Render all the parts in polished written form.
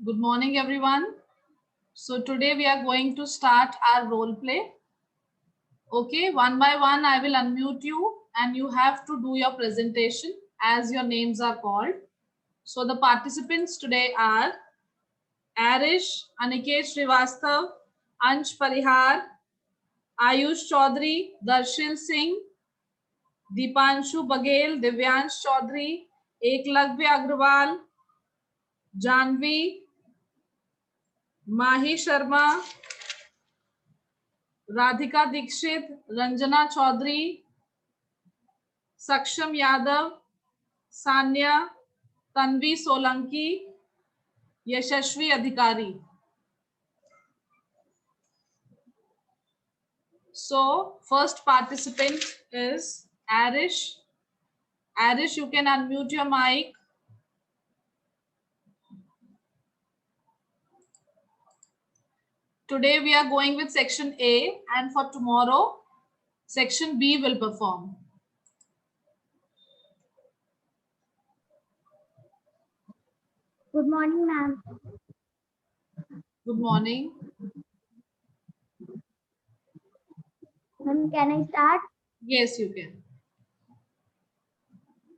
Good morning, everyone. So today we are going to start our role play. Okay, one by one, I will unmute you and you have to do your presentation as your names are called. So the participants today are Arish, Aniket Srivastav, Ansh Parihar, Ayush Chaudhary, Darshil Singh, Deepanshu Baghel, Divyansh Chaudhary, Eklavya Agrawal, Janvi, Mahi Sharma, Radhika Dikshit, Ranjana Chaudhary, Saksham Yadav, Sanya, Tanvi Solanki, Yashashvi Adhikari. So, first participant is Arish. Arish, you can unmute your mic. Today we are going with section A, and for tomorrow, section B will perform. Good morning, ma'am. Good morning. Ma'am, can I start? Yes, you can.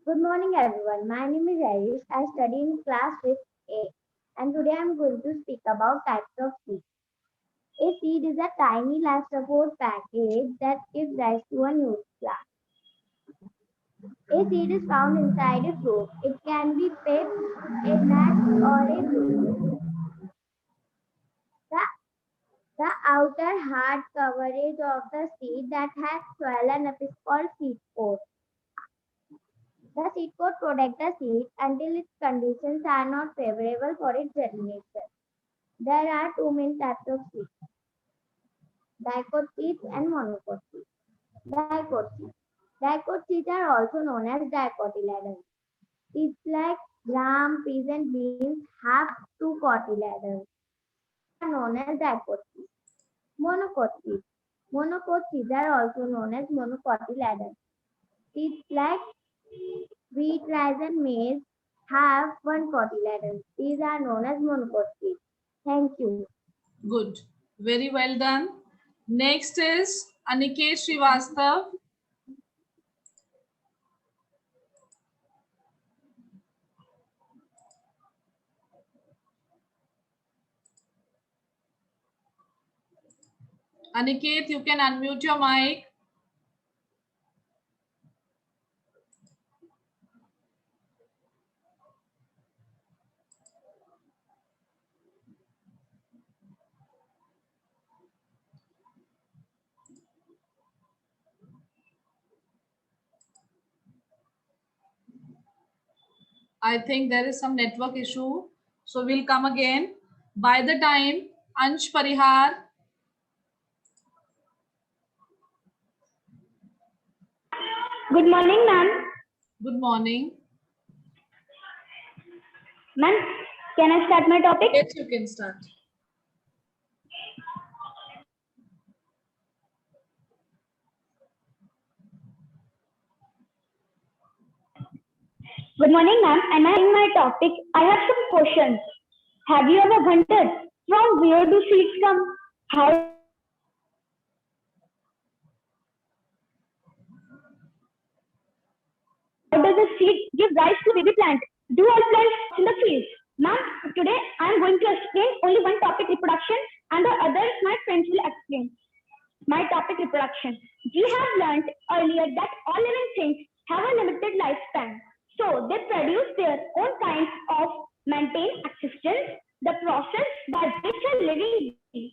Good morning, everyone. My name is Ayush. I study in class 5A, and today I am going to speak about types of seeds. A seed is a tiny life support package that gives rise to a new plant. A seed is found inside a fruit. It can be pip, a nut, or a fruit. The outer hard coverage of the seed that has swollen up is called seed coat. The seed coat protects the seed until its conditions are not favorable for its germination. There are two main types of seeds, dicot seeds and monocot seeds. Dicot seeds. Dicot seeds are also known as dicotyledons. Seeds like gram, peas and beans have two cotyledons. They are known as dicot seeds. Monocot seeds. Monocot seeds are also known as monocotyledons. Seeds like wheat, rice and maize have one cotyledon. These are known as monocot seeds. Thank you. Good. Very well done. Next is Aniket Srivastav. Aniket, you can unmute your mic. I think there is some network issue. So we'll come again. By the time, Ansh Parihar. Good morning, ma'am. Good morning. Ma'am, can I start my topic? Yes, you can start. Good morning, ma'am. And in my topic, I have some questions. Have you ever wondered from where do seeds come? How does a seed give rise to a baby plant? Do all plants in the fields? Ma'am, today I am going to explain only one topic, reproduction, and the others my friends will explain. My topic, reproduction. We have learned earlier that all living things have a limited lifespan. So they produce their own kinds of maintain existence. The process by which a living being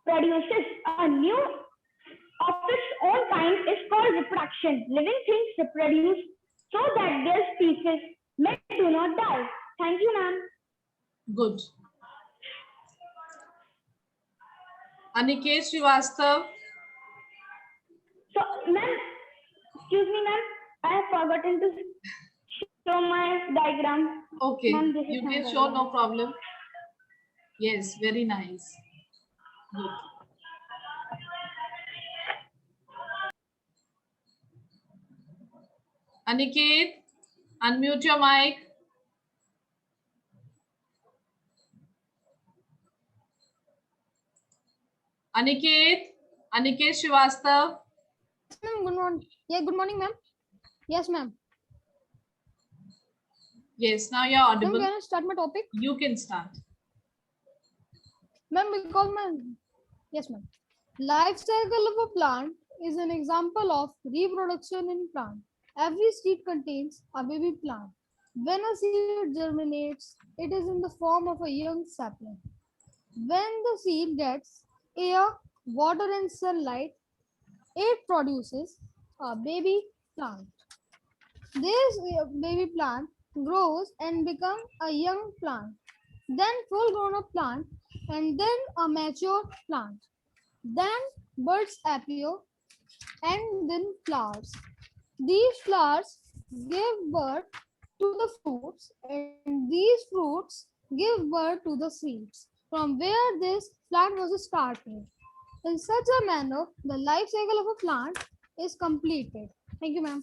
produces a new of its own kind is called reproduction. Living things reproduce so that their species may do not die. Thank you, ma'am. Good. Aniket Srivastav. So, ma'am, excuse me, ma'am, I have forgotten to show my diagram. Okay, Ma'am, you can show, no problem. Yes, very nice. Good. Aniket, unmute your mic. Aniket Srivastav. Ma'am, good morning. Yeah, good morning, ma'am. Yes, ma'am. Yes, now you're Ma'am, audible. can I start my topic? You can start. Ma'am, because yes, ma'am. Life cycle of a plant is an example of reproduction in plant. Every seed contains a baby plant. When a seed germinates, it is in the form of a young sapling. When the seed gets air, water, and sunlight, it produces a baby plant. This baby plant grows and becomes a young plant, then full grown up plant, and then a mature plant. Then buds appear and then flowers. These flowers give birth to the fruits, and these fruits give birth to the seeds from where this plant was started. In such a manner, the life cycle of a plant is completed. Thank you, ma'am.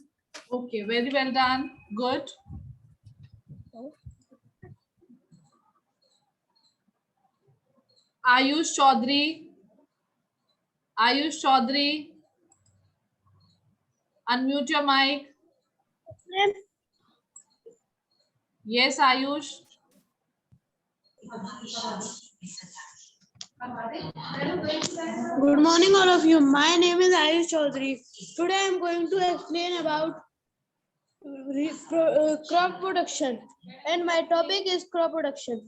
Okay, very well done. Good. Ayush Chaudhary. Ayush Chaudhary. Unmute your mic. Yes, Ayush. Good morning, all of you. My name is Ayush Chaudhary. Today I am going to explain about crop production, and my topic is crop production.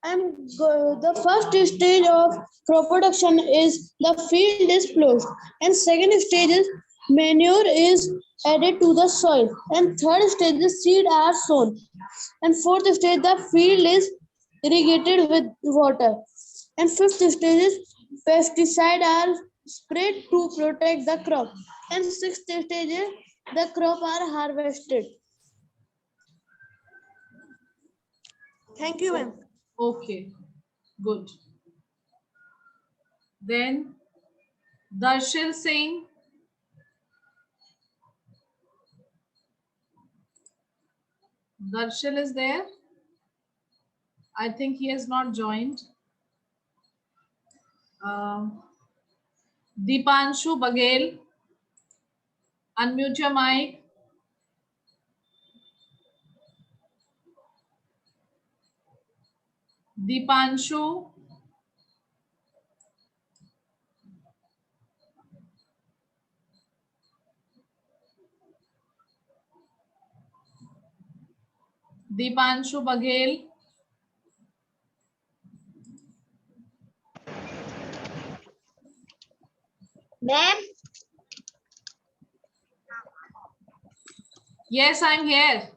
The first stage of crop production is the field is plowed, and second stage is manure is added to the soil, and third stage the seed are sown, and fourth stage the field is irrigated with water, and fifth stage is pesticide are sprayed to protect the crop, and sixth stage is the crop are harvested. Thank you, ma'am. Okay, good. Then Darshil Singh. Darshil is there. I think he has not joined. Deepanshu Baghel. Unmute your mic. Deepanshu. Deepanshu Baghel. Ma'am, Yes, I'm here.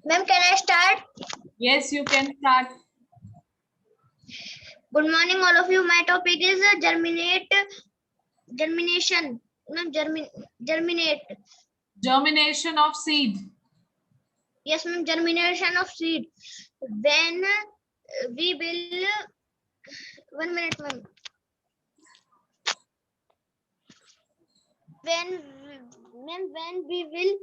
ma'am, can I start? Yes, you can start. Good morning, all of you. My topic is germination. No, germinate. Germination of seed. Yes, ma'am, germination of seed. When we will, 1 minute, ma'am. When we will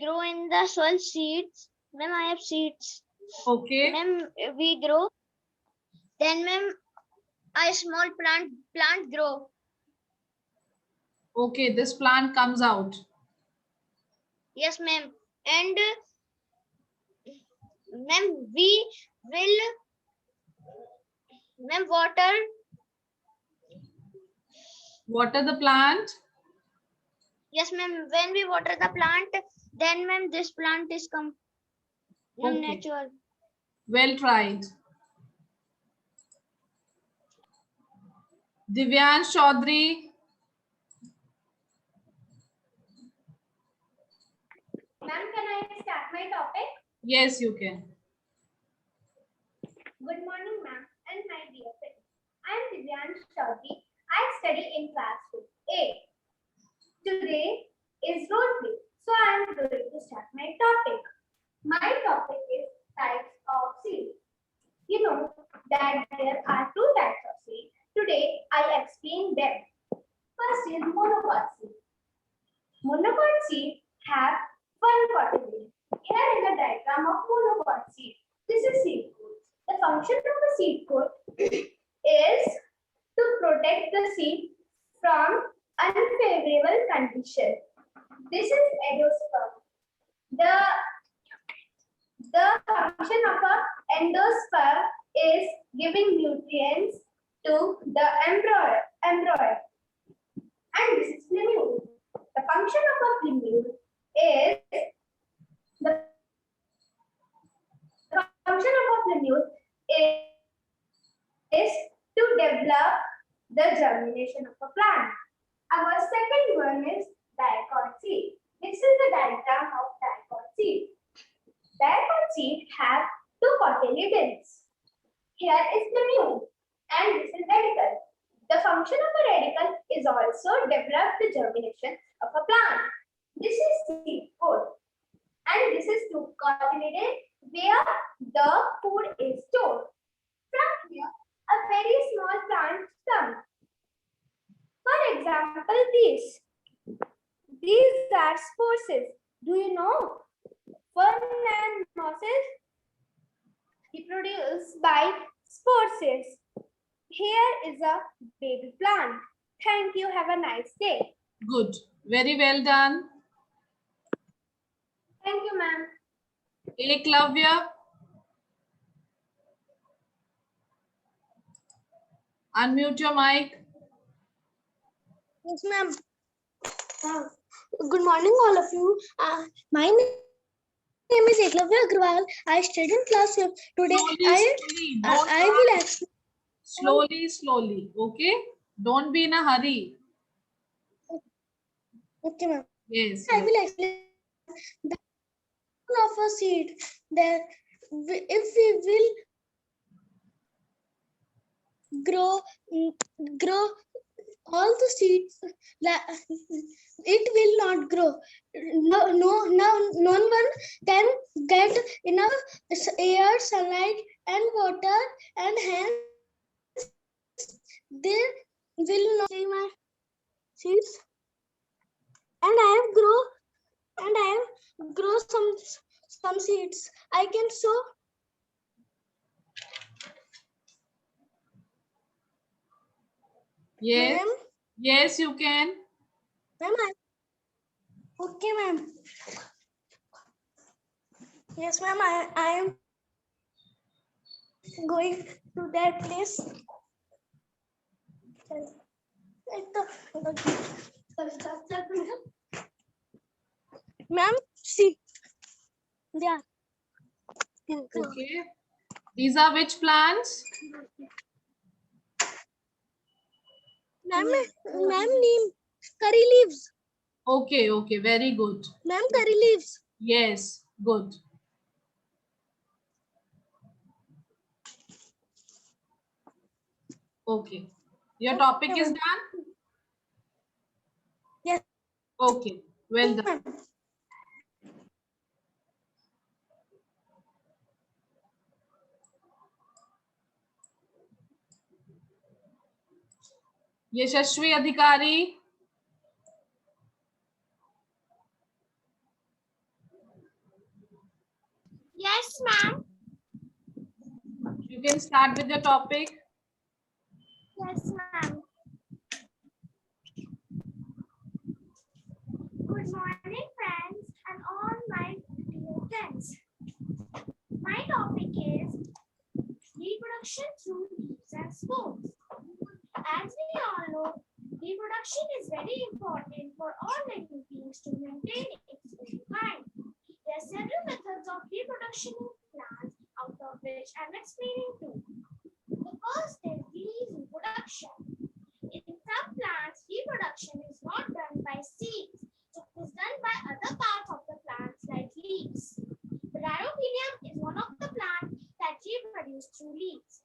grow in the soil seeds, ma'am, I have seeds. Okay. Ma'am, we grow. Then, ma'am, a small plant grow. Okay, this plant comes out. Yes, ma'am. And ma'am, we will, ma'am, Water the plant. yes, ma'am. When we water the plant, then, ma'am, this plant is Okay. natural. Well tried. Divyansh Chaudhary. Ma'am, can I start my topic? Yes, you can. Good morning, ma'am, and my dear friends. I am Divyansh Chaudhary. I study in class 2A. Today is role play, so I am going to start my topic. My topic is types of seeds. You know that there are two types of seeds. Today I explain them. First is monocot seed. Monocot seed have one cotyledon. Here is a diagram of monocot seed. This is seed coat. The function of the seed coat is to protect the seed from unfavorable conditions. This is endosperm. The function of an endosperm is giving nutrients to the embryo. And this is plumule. The function of a plumule is to develop the germination of a plant. Our second one is dicot seed. This is the diagram of dicot seed. Dicot seed have two cotyledons. Here is plumule and this is radicle. The function of a radicle is also develop the germination of a plant. This is seed coat and this is two cotyledon where the food is stored. From here, a very small plant comes. For example, these. These are spores. Do you know? Fern and mosses reproduce by spores. Here is a baby plant. Thank you. Have a nice day. Good. Very well done. Thank you, ma'am. Eklavya. Unmute your mic. Yes, ma'am. Good morning, all of you. My name is Eklavya Agrawal. I study in class 5. Today, I will explain. Slowly. Okay. Don't be in a hurry. Okay, ma'am. Yes. I will explain the function of a seed. That if we will grow all the seeds, it will not grow. No one can get enough air, sunlight, and water, and hence they will not see my seeds. And I have grow some seeds. I can sow. Yes. Ma'am? Yes, you can. Ma'am, okay, ma'am. Yes, ma'am. I am going to that place. Ma'am, see. Yeah. Okay. These are which plants? Ma'am, neem. Curry leaves. Okay. Very good. Ma'am, curry leaves. Yes, good. Okay. Your topic is done? Yes. Okay. Well done. Yashashvi Adhikari. Yes, ma'am. You can start with your topic. Yes, ma'am. Good morning, friends, and all my dear friends. My topic is reproduction through leaves and spores. As we all know, reproduction is very important for all living beings to maintain its own kind. There are several methods of reproduction in plants, out of which I am explaining two. The first is leaf reproduction. In some plants, reproduction is not done by seeds, it is done by other parts of the plants like leaves. Bryophyllum is one of the plants that reproduce through leaves.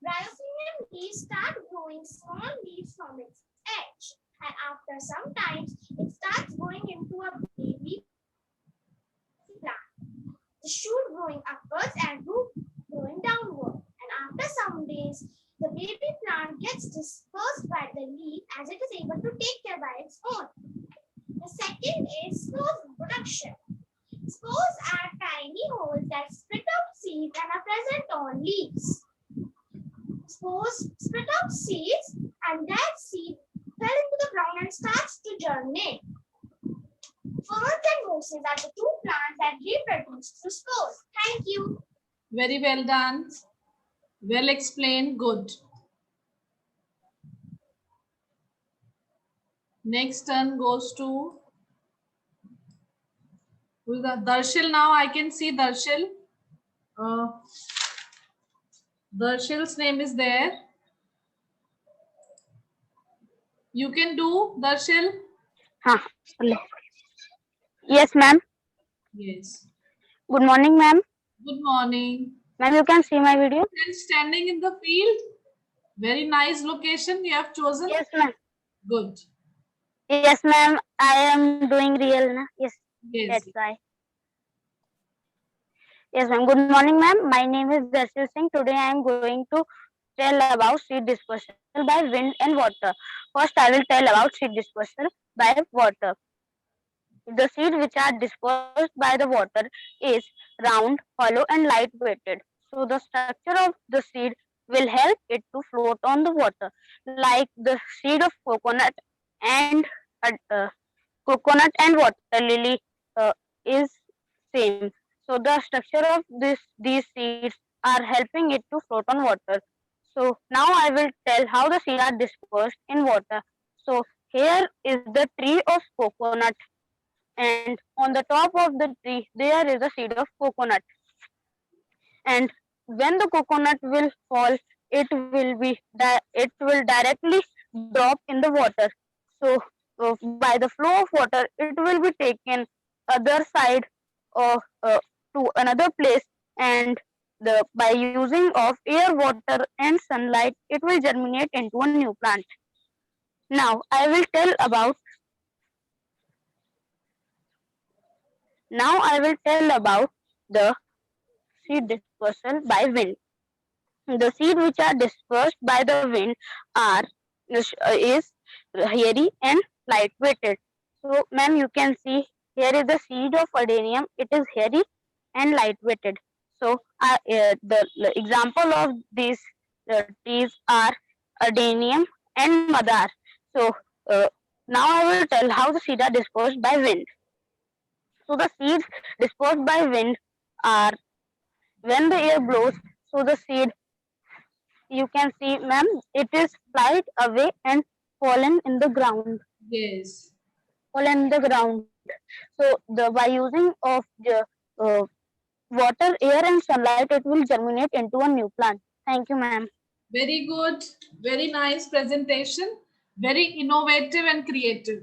Bryophyllum leaves start growing small leaves from its edge, and after some time, it starts growing into a baby plant. The shoot growing upwards and root growing downward. And after some days, the baby plant gets dispersed by the leaf as it is able to take care by its own. The second is spore reproduction. Spores are tiny holes that split out seeds seeds and are present on leaves. Spores split out seeds and that seed fell into the ground and starts to germinate. Ferns and mosses are the two plants that reproduce through spores. Thank you. Very well done. Well explained. Good. Next turn goes to who is that? Darshil. Now I can see Darshil. Darshil's name is there. You can do, Darshil. Yes, ma'am. Yes. Good morning, ma'am. Good morning. Ma'am, you can see my video? And standing in the field. Very nice location you have chosen. Yes, ma'am. Good. Yes, ma'am. I am doing real. Na? Yes, Yes. that's why. Yes, ma'am. Good morning, ma'am. My name is Darshil Singh. Today I am going to tell about seed dispersal by wind and water. First, I will tell about seed dispersal by water. The seeds which are dispersed by the water is round, hollow, and light-weighted. So the structure of the seed will help it to float on the water, like the seed of and uh, coconut and water lily is same. So the structure of these seeds are helping it to float on water. So now I will tell how the seeds are dispersed in water. So here is the tree of coconut, and on the top of the tree there is a seed of coconut, and when the coconut will fall, it will directly drop in the water. So by the flow of water it will be taken other side of to another place, and the by using of air, water and sunlight it will germinate into a new plant. Now I will tell about the seed dispersal by wind. The seeds which are dispersed by the wind are is hairy and light weighted. So, ma'am, you can see here is the seed of adenium. It is hairy and light weighted. So, the example of these trees are adenium and madar. So, uh, now I will tell how the seeds are dispersed by wind. So, the seeds dispersed by wind are when the air blows. So, the seed, you can see, ma'am, it is flight away and fallen in the ground. Yes. Fallen in the ground. So by using of the uh, water, air, and sunlight, it will germinate into a new plant. Thank you, ma'am. Very good. Very nice presentation. Very innovative and creative.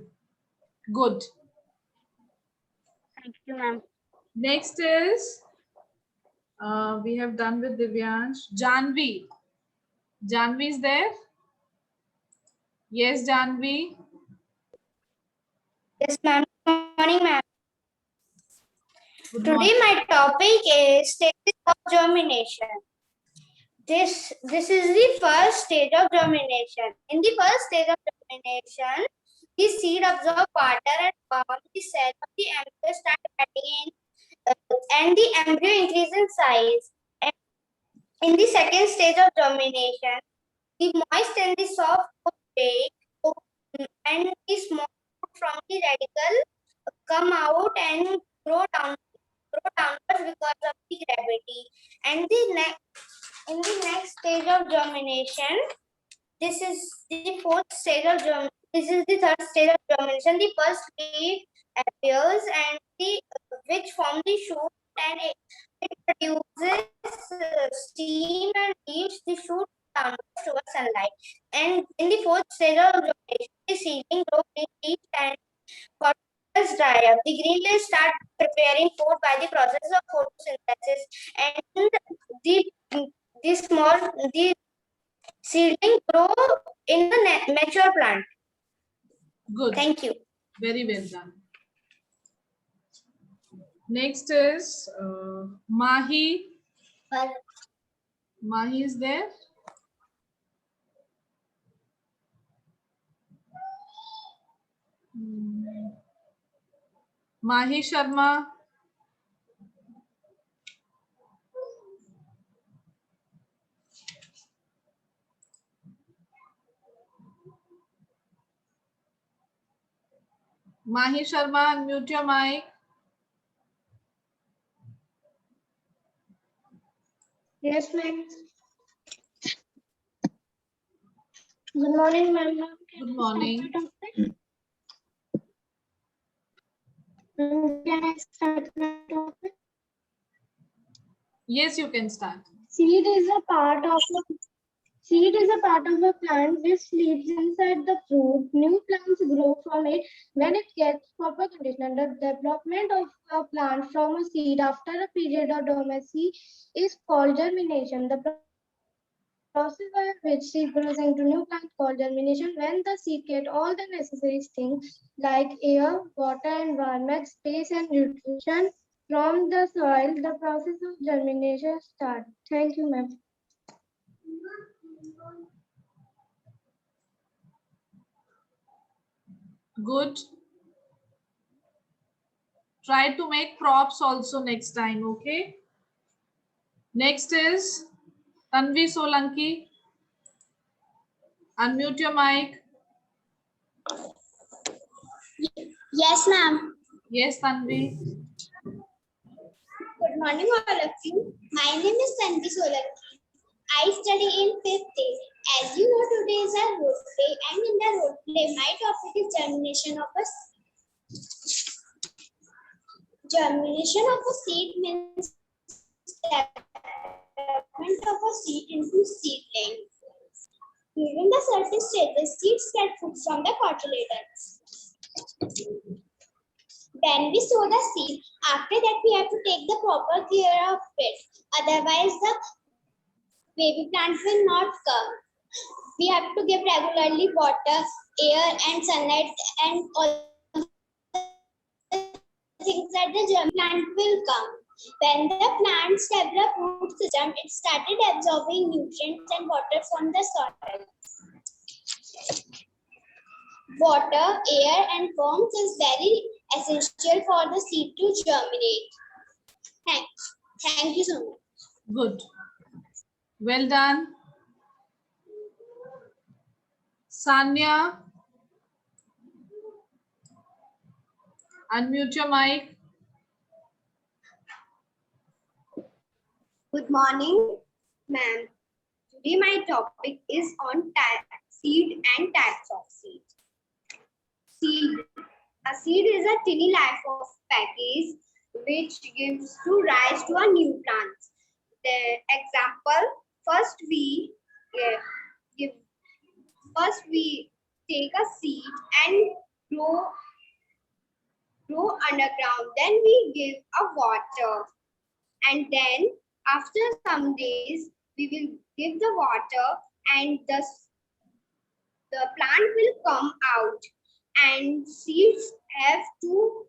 Good. Thank you, ma'am. Next is we have done with Divyansh. Janvi. Janvi is there? Yes, Janvi. Yes, ma'am. Good morning, ma'am. Good Today morning. my topic is stages of germination. This is the first stage of germination. In the first stage of germination, the seed absorbs water and warm. The cell of the embryo start cutting in, and the embryo increase in size. And in the second stage of germination, the moist and the soft would break, and the small from the radicle come out and grow downwards because of the gravity. And in the next stage of germination, this is the fourth stage of germination. This is the third stage of germination. The first leaf appears and which form the shoot, and it produces steam and leaves the shoot downwards towards sunlight. And in the fourth stage of germination, the seedling grows in leaves and photosynthesis dry up. The green leaves start preparing food by the process of photosynthesis, and the seedling grow in the mature plant. Good. Thank you. Very well done. Next is Mahi. Mahi is there? Mahi Sharma. Mahi Sharma, unmute your mic. Yes, ma'am. Good morning, ma'am. Good morning. Can I start the topic? Yes, you can start. Seed is a part of a plant which lives inside the fruit. New plants grow from it when it gets proper condition. The development of a plant from a seed after a period of dormancy is called germination. The process by which seed grows into new plant called germination. When the seed get all the necessary things like air, water, environment, space, and nutrition from the soil, the process of germination starts. Thank you, ma'am. Good. Try to make props also next time, okay? Next is Tanvi Solanki. Unmute your mic. Yes, ma'am. Yes, Tanvi. Good morning, all of you. My name is Tanvi Solanki. I study in 5th day. As you know, today is our road play, and in the road play, my topic is germination of a seed. Germination of a seed means development of a seed into seedling. During the certain stages, seeds get food from the cotyledons. When we sow the seed, after that we have to take the proper care of it. Otherwise, the baby plant will not come. We have to give regularly water, air, and sunlight, and all things that the germ plant will come. When the plants develop root system, it started absorbing nutrients and water from the soil. Water, air, and warmth is very essential for the seed to germinate. Thank you so much. Good. Well done. Sanya. Unmute your mic. Good morning, ma'am. Today my topic is on seed and types of seed. Seed. A seed is a tiny life of package which gives rise to a new plant. The example, first we take a seed and grow underground. Then we give a water, and then after some days we will give the water, and the plant will come out. And seeds have two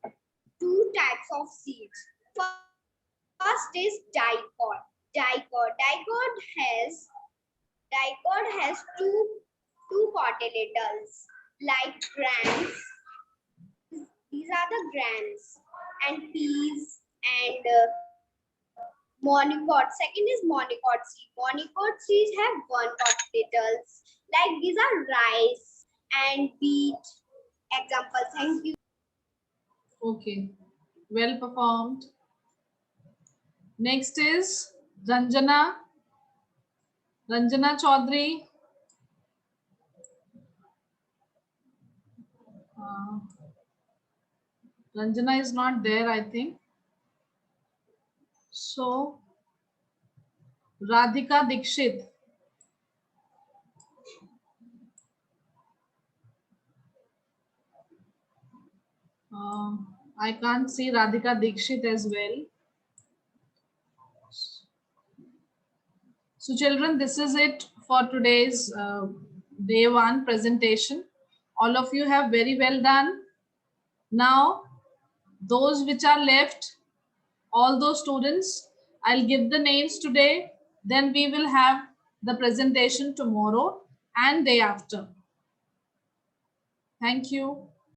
types of seeds. First is dicot. Dicot has two cotyledons like grains. These are the grains, and peas, and monocot. Second is monocot seed. Monocot seeds have one cotyledons. Like these are rice and wheat. Example. Thank you. Okay. Well performed. Next is Ranjana. Ranjana Chaudhary. Ranjana is not there, I think. So, Radhika Dikshit. I can't see Radhika Dikshit as well. So children, this is it for today's day 1 presentation. All of you have very well done. Now, those which are left, all those students, I'll give the names today. Then we will have the presentation tomorrow and day after. Thank you.